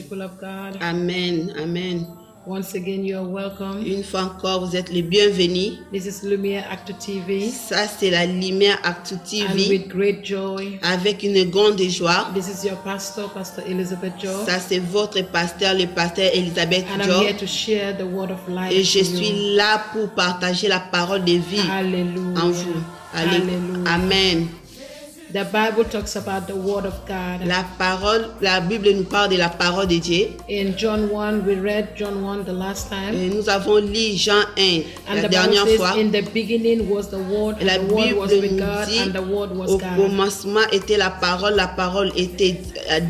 people of God. Amen, amen. Once again, you are welcome. Une fois encore, vous êtes les bienvenus. This is Lumiere Actu TV. Ça, c'est la Lumière Actu And TV. with great joy, Avec une grande joie. this is your pastor, Pastor Elizabeth Joe. Ça, c'est votre pasteur, le pasteur Elisabeth And I'm Joe. here to share the word of life. Et je with you. suis là pour partager la parole de vie Hallelujah. en vous. Hallelujah. Amen. The Bible talks about the word of God. La Bible nous parle de la parole de Dieu. In John 1, we read John 1 the last time. Et nous avons lu Jean 1 And la the Bible dernière says, fois. in the beginning was the word, and La the word Bible was nous with God, dit, and the word was au God. commencement était la parole était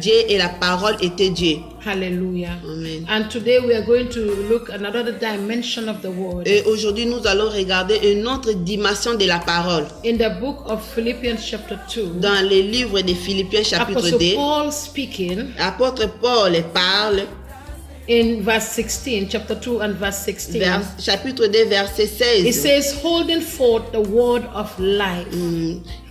Dieu et la parole était Dieu. Hallelujah. Amen. And today we are going to look at another dimension of the word. Et aujourd'hui, nous allons regarder une autre dimension de la parole. In the book of Philippians chapter 2, Dans les livres de Philippiens chapitre Apostle 2, Paul speaking l'apôtre Paul parle, in verse 16, chapter 2 and verse 16. chapitre 2, verset It 16, says, holding forth the word of life,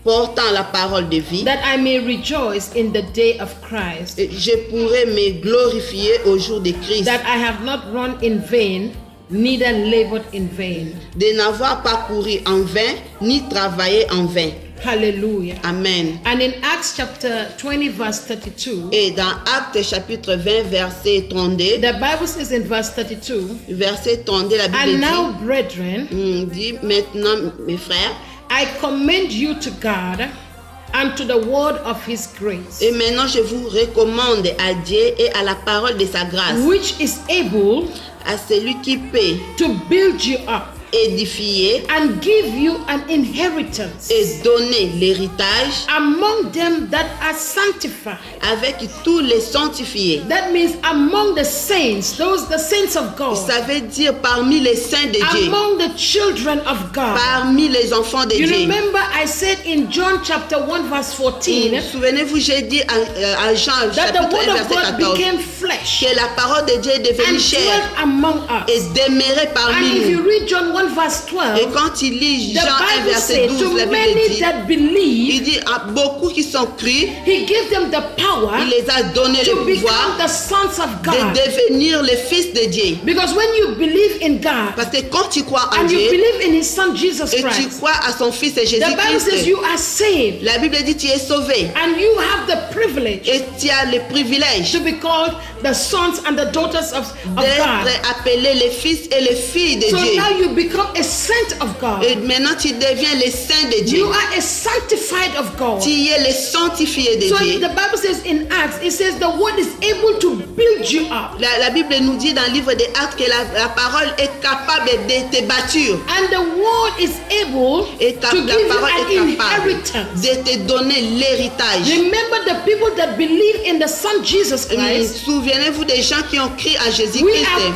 portant la parole de vie, that I may rejoice in the day of Christ, je pourrai me glorifier au jour de Christ, that I have not run in vain, neither labored in vain. de n'avoir pas couru en vain, ni travaillé en vain. Hallelujah. Amen. And in Acts chapter 20 verse 32, Et dans Actes chapitre 20, verset 32, the Bible says in verse 32, verset 32, la Bible and now, brethren, dit maintenant, mes frères, I commend you to God and to the word of his grace, et maintenant je vous recommande à Dieu et à la parole de sa grâce, which is able à celui qui peut to build you up édifier and give you an inheritance et donner l'héritage among them that are sanctified. avec tous les sanctifiés. That means among the saints, the saints of God, Ça veut dire parmi les saints de Dieu, among the children of God. parmi les enfants de You Dieu. remember I said in John chapter 1 verse 14 Souvenez-vous, j'ai dit à Jean that the chapitre word 1 of verset God 14 became flesh que la parole de Dieu est devenue and chair dwelt among et us. demeurait parmi And if you nous. read John 1 verse Et 12, quand il lit the Jean 1 Bible verset says 12, to la Bible many dit, that believe, il dit à beaucoup qui sont crus, he gave them the power il les a donné le to become pouvoir the sons of de God. devenir les fils de Dieu. Because when you believe in God Parce que quand tu crois en and you Dieu believe in his son Jesus et tu Christ, crois à son fils et the Bible says Jésus-Christ, you are saved la Bible dit tu es sauvé and you have the privilege et tu as le privilège to be called the sons and the daughters of God. d'être appelé les fils et les filles de So Dieu. now you become a saint of God. Et maintenant tu deviens les saints de Dieu. You are a sanctified of God. Tu es les sanctifiés de So Dieu. the Bible says in Acts, it says the word is able to build you up. La Bible nous dit dans le livre des Actes que la parole est capable de te bâtir. And the word is able Et to la give you parole an est capable inheritance. de te donner l'héritage. Remember the people that believe in the Son Jesus Christ. Souvenez-vous des gens qui ont crié à We Jésus-Christ are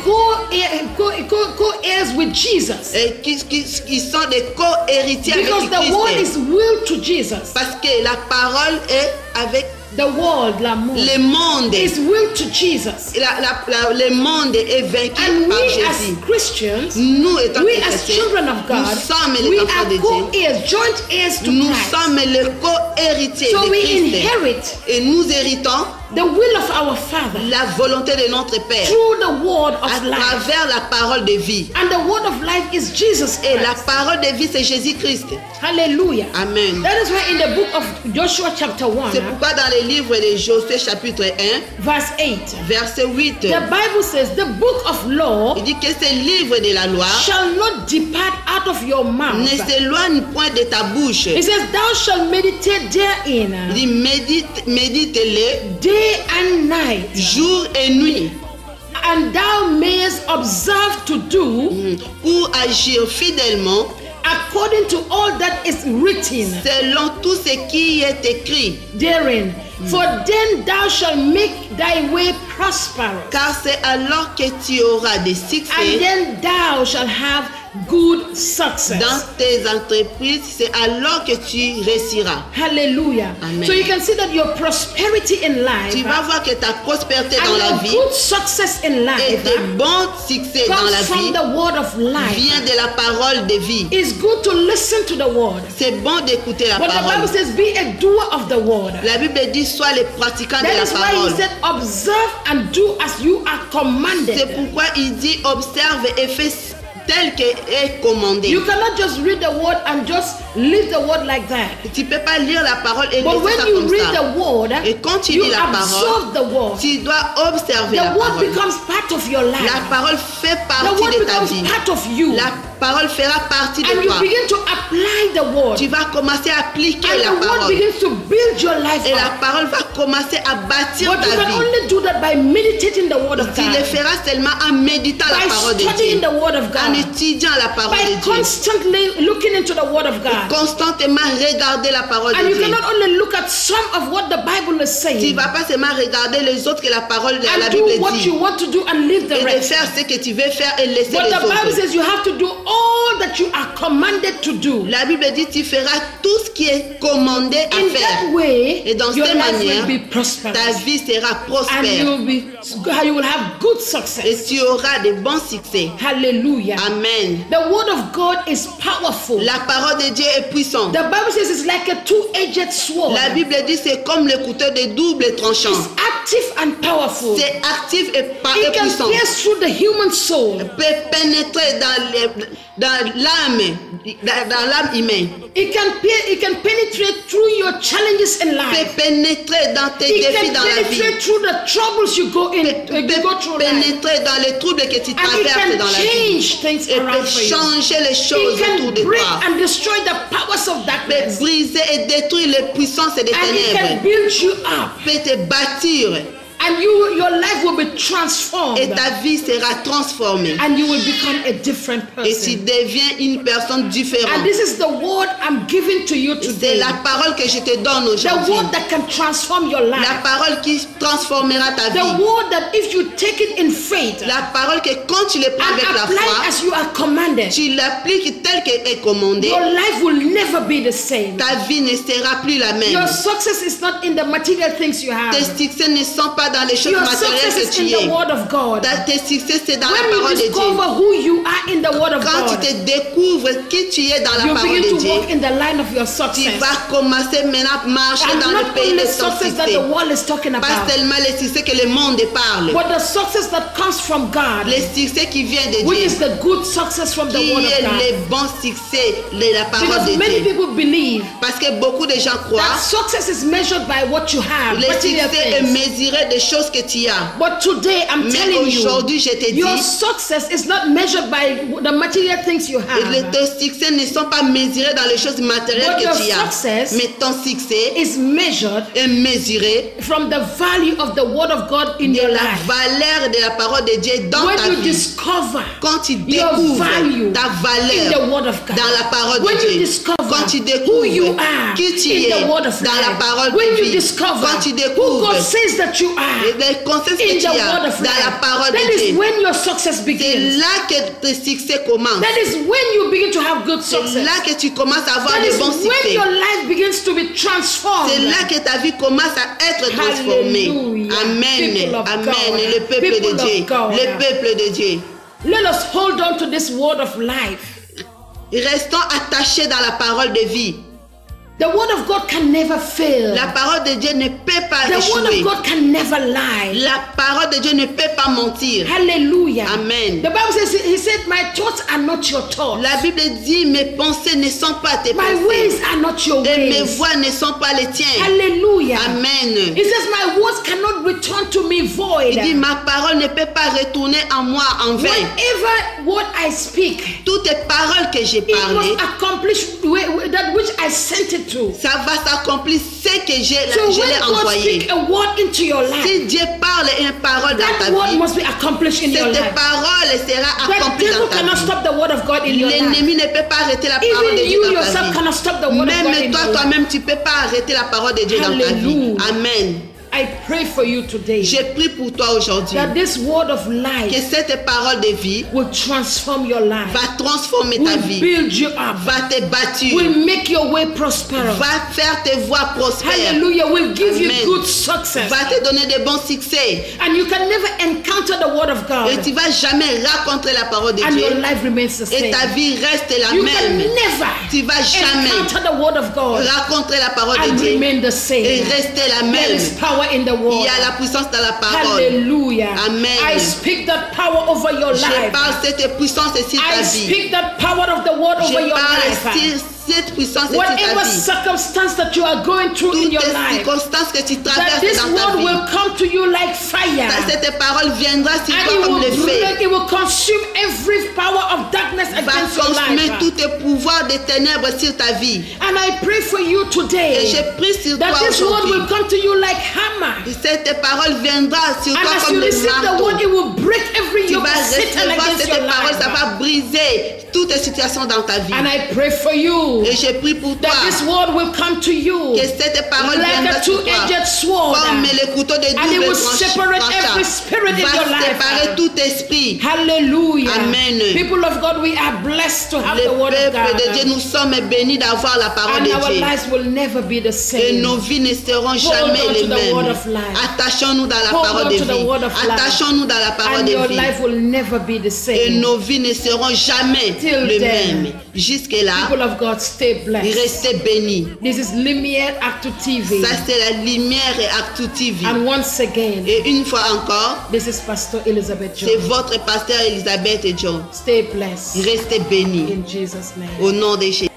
co-heirs with Jesus. et qui sont des co-héritiers Because avec the word Christ. is will to Jesus. Parce que la parole est avec The world, l'amour, le monde. is will to Jesus. Le monde est vaincu And par we Jésus. as Christians, Nous, étant we des as chrétiens, children of God, nous sommes we les enfants are de Dieu. co-heirs, joint heirs to Nous Christ. sommes les co-héritiers So de we Christ. inherit Et nous héritons the will of our Father la volonté de notre Père through the word à of life. travers la parole de vie. And the word of life is Jesus Et la Christ. parole de vie, c'est Jésus-Christ. Hallelujah. Amen. That is why in the book of Joshua chapter 1, C'est pourquoi dans le livre de Josué chapitre 1, verse 8, verset 8, the Bible says the book of law il dit que ce livre de la loi shall not depart out of your mouth. ne s'éloigne point de ta bouche. It says thou shalt meditate Il therein dit médite-le day and night, jour et nuit and thou mayest observe to do pour agir fidèlement according to all that is written selon tout ce qui est écrit. therein. For then thou shalt make thy way prosperous, Car c'est alors que tu auras des succès and then thou shalt have good success. dans tes entreprises, c'est alors que tu réussiras. Hallelujah. Amen. So you can see that your prosperity in life Tu vas voir que ta prospérité and dans la your vie good success in et life tes bons succès dans comes la from vie the word of life. vient de la parole de vie. It's good to listen to the word. C'est bon d'écouter la But the Bible parole. says, be a doer of the word. La Bible dit sois les pratiquants de That la is why parole. he said, observe and do as you are C'est commanded. pourquoi il dit observe et fais tel que est commandé. You cannot just read the word and just leave the word like that. Tu peux pas lire la parole et But laisser when ça you comme read ça. the word, Et quand tu you lis la absorb the word. tu dois observer la The word parole. becomes part of your La life. parole fait The partie word de ta becomes vie. part of you. La parole fera partie de And you toi. begin to apply the word. Tu vas commencer à appliquer And la the word parole. begins to build your life Et la up. parole va commencer à bâtir But you ta can vie. only do that by meditating the word of Tu le God. feras seulement en méditant la By parole de studying Dieu. the word of En God. étudiant la parole By de Dieu. constantly looking into the word of God. Constantement regarder la parole And de you Dieu. cannot only look at some of what the Bible is Tu saying vas pas seulement regarder les autres que la parole de la and Bible do what dit. you want to do and leave the Et de rest. faire ce que tu veux faire et laisser But les the Bible autres. says you have to do all that you are commanded to do. La Bible dit tu feras tout ce qui est commandé à In faire. that way, Et dans your cette life will manière, be prosperous. ta vie sera And prospère you will have good et success. tu auras de bons succès. Hallelujah. Amen. The word of God is powerful. La parole de Dieu est puissante. The Bible says it's like a two-edged sword. La Bible dit c'est comme le couteau de double tranchant. It's active and powerful. C'est actif et It can puissant. pierce through the human soul. Peut pénétrer dans l'âme humaine. It can penetrate through your challenges in Peut life. pénétrer dans tes It défis can dans la vie. penetrate through the troubles you go Peut through life. pénétrer dans les troubles que tu And it traverses dans can la vie. change things Et around peut for you. changer les choses It autour can de break toi. and destroy the powers of Peut darkness. briser et détruire les puissances des And it can ténèbres. build you up. Peut te bâtir And your life will be et transformed. ta vie sera transformée. And you will become a different Et tu person. deviens une personne And différente. this is the word I'm giving to you C'est today. la parole que je te donne The aujourd'hui. word that can transform your La life. parole qui transformera ta The vie. word that if you take it in faith La parole que quand tu le prends and avec la apply foi, as you are commanded, tu l'appliques tel que est commandé, your life will never be the same. ta vie ne sera plus la même. Your success is not in the material things you have. Tes succès ne sont pas dans les choses Your matérielles success que is in tu the es. word of God. Tes succès, c'est dans la When parole you de Dieu. discover who you are in the word of Quand tu God, te découvres qui tu es dans la you parole begin de to Dieu, walk in the line of your tu success. vas commencer maintenant à marcher And dans le not pays only de ton success that succès. the world is talking Pas about, seulement les succès que le monde parle, but the success that comes from God, les succès qui viennent de which Dieu, is the good success from the qui word est of God. les bons succès de la parole Because de many Dieu. people believe Parce que beaucoup de gens that croient success is measured by what you have, le material succès est things. mesuré des choses que tu as. But today I'm Mais telling you, aujourd'hui, je te your dis, success is not measured by the material things you have. tes succès ne sont pas mesurés dans les choses matérielles But que your tu as. success Mais ton succès is measured est mesuré from the value of the word of God in de your la life. valeur de la parole de Dieu dans When ta you vie. discover Quand tu your découvres value ta in the valeur word of God, dans la parole when de you Dieu, discover quand tu who you découvres are qui tu in es the word of dans la life, parole when de you vie, discover quand tu who découvres God says that you are les conseils que in tu the as word of dans la life, parole that de is Dieu, when your success c'est begins. là que tes succès commencent. That is when you begin to have good C'est success. là que tu commences à avoir That de is bons when succès. your life begins to be transformed. C'est là que ta vie commence à être transformée. Hallelujah. Amen. People of Amen. God. Le peuple People de of Dieu. God. Le peuple de Dieu. Let us hold on to this word of life. Restons attachés dans la parole de vie. The word of God can never fail. La parole de Dieu ne peut pas The word of échouer. God can never lie. La parole de Dieu ne peut pas mentir. Hallelujah. Amen. The Bible says, he said, my thoughts are not your thoughts. La Bible dit, mes pensées ne sont pas tes My ways pensées. are not your Et mes ways. voix ne sont pas les tiennes. Hallelujah. Amen. He says, my words cannot return to me void. Il dit, ma parole ne peut pas retourner en moi en vain. Whatever word I speak, Toutes les paroles que j'ai it must parlées, accomplish that which I sent it to. ça va s'accomplir ce que je So l'ai when God envoyé. speaks a word into your life, Si Dieu parle une parole dans that ta word vie, must be accomplished in your cette life. parole sera The accomplie devil dans ta cannot vie. stop the word of God in your life. L'ennemi ne peut pas arrêter la parole de Even Dieu you dans ta yourself vie. cannot stop the word of God in Même your toi, life. toi-même, tu ne peux pas arrêter la parole de Dieu dans ta vie. Hallelujah. Amen. I pray for you today Je prie pour toi aujourd'hui that this word of que life cette parole de vie will transform your life, va transformer ta will vie, build you up, va te bâtir, will make your way prosperous. va faire tes voies prospères, Hallelujah, will give Amen. you good success. va te donner de bons succès. And you can never encounter the word of God Et tu vas jamais rencontrer la parole de and your Dieu. life remains the Et same. ta vie reste la You can même. never Tu vas jamais encounter the word of God rencontrer la parole de and Dieu remain the et same. rester la There même. is power in the Il word. y a la puissance dans la parole. Hallelujah. Amen. I speak that power over your Je life. parle cette puissance sur I ta vie. speak that power of the word over Je your parle life. cette puissance sur ta Whatever vie. circumstance that you are going through in Toutes your les life, circonstances que tu that traverses this dans ta word vie. will come to you like fire. Cette parole viendra sur And toi it comme le will feu. break, it will consume every power of darkness Va against your consommer life. tous tes pouvoirs des ténèbres sur ta vie. And I pray for you Et today je prie sur that toi this word aujourd'hui. will come to you like hammer. Cette parole viendra sur And toi as comme you le receive the marteau. word, it will break every Tu yoke vas of Satan recevoir against cette your parole, ça life. va briser toutes les situations dans ta vie. And I pray for you Et je prie pour toi that this word will come to you que cette parole like viendra a sur toi two-edged sword. comme le couteau de And it double will separate every spirit in your va life. séparer tout esprit. Hallelujah. Amen. People of God, we are blessed to have Le the word of peuple God. de Dieu, nous sommes bénis d'avoir la parole And de our Dieu. lives will never be the Et same. nos vies ne seront jamais on les to the word mêmes. of life. Attachons-nous dans la Hold parole on de to the vie. word of life. Attachons-nous dans la parole And de your vie. life will never be the Et same. nos vies ne seront jamais Till les then. mêmes. Jusque-là, People of God, stay blessed. restez bénis. This is Lumiere Actu TV. Ça, c'est la lumière et Actu TV. And once again, Et une fois encore, this is Pastor Elizabeth c'est John. votre pasteur Elisabeth et John. Stay blessed. Restez bénis. In Jesus' name. Au nom de Jésus.